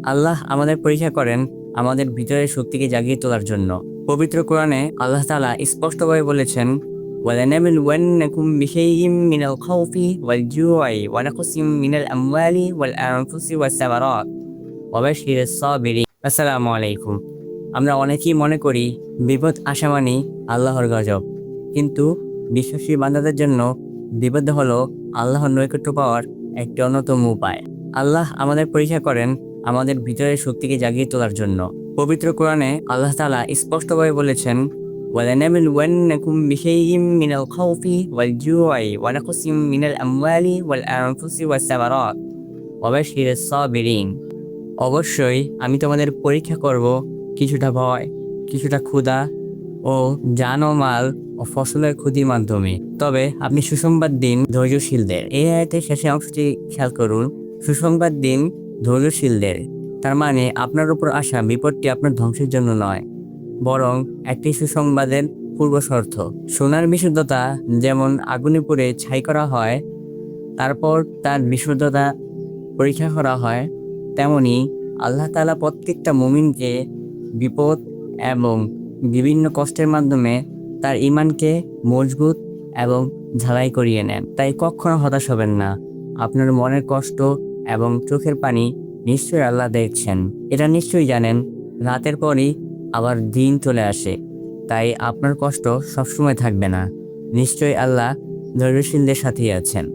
আল্লাহ আমাদের পরীক্ষা করেন আমাদের ভিতরের শক্তিকে জাগিয়ে তোলার জন্য। পবিত্র কোরআনে আল্লাহ তাআলা স্পষ্টভাবে বলেছেন, وَلَنَبْلُوَنَّكُمْ بِشَيْءٍ مِّنَ الْخَوْفِ وَالْجُوعِ وَنَقْصٍ مِّنَ الْأَمْوَالِ وَالْأَنفُسِ وَالثَّمَرَاتِ وَبَشِّرِ الصَّابِرِينَ। আসসালামু আলাইকুম। আমরা অনেকেই মনে করি বিপদ আসা মানেই আল্লাহর গজব, কিন্তু বিশ্বাসী বান্দাদের জন্য বিপদ হলো আল্লাহর নৈকট্য পাওয়ার একটি অন্যতম উপায়। আল্লাহ আমাদের পরীক্ষা করেন আমাদের ভিতরের শক্তিকে জাগিয়ে তোলার জন্য। পবিত্র কোরআনে আল্লাহ তাআলা স্পষ্টভাবে বলেছেন, وَلَنَبْلُوَنَّكُمْ بِشَيْءٍ مِّنَ الْخَوْفِ وَالْجُوعِ وَنَقْصٍ مِّنَ الْأَمْوَالِ وَالْأَنفُسِ وَالثَّمَرَاتِ وَبَشِّرِ الصَّابِرِينَ। অবশ্যই আমি তোমাদের পরীক্ষা করব কিছুটা ভয়, কিছুটা ক্ষুধা ও জান ও মাল ও ফসলের ক্ষতির মাধ্যমে। তবে আপনি সুসংবাদ দিন ধৈর্যশীলদের। এই আয়াতের শেষে অংশটি খেয়াল করুন, সুসংবাদ দিন ধৈর্যশীলদের। তার মানে আপনার উপর আসা বিপদটি আপনার ধ্বংসের জন্য নয়, বরং একটি সুসংবাদের পূর্ব শর্ত। সোনার বিশুদ্ধতা যেমন আগুনে পুড়ে ছাই করা হয়, তারপর তার বিশুদ্ধতা পরীক্ষা করা হয়, তেমনি আল্লাহ তাআলা প্রত্যেকটা মুমিনকে বিপদ এবং বিভিন্ন কষ্টের মাধ্যমে তার ঈমানকে মজবুত এবং ঝালাই করিয়ে নেন। তাই কখনো হতাশ হবেন না। আপনার মনের কষ্ট এবং চোখের পানি নিশ্চয়ই আল্লাহ দেখছেন। এটা নিশ্চয়ই জানেন রাতের পরই আবার দিন চলে আসে, তাই আপনার কষ্ট সবসময় থাকবে না। নিশ্চয়ই আল্লাহ ধৈর্যশীলদের সাথেই আছেন।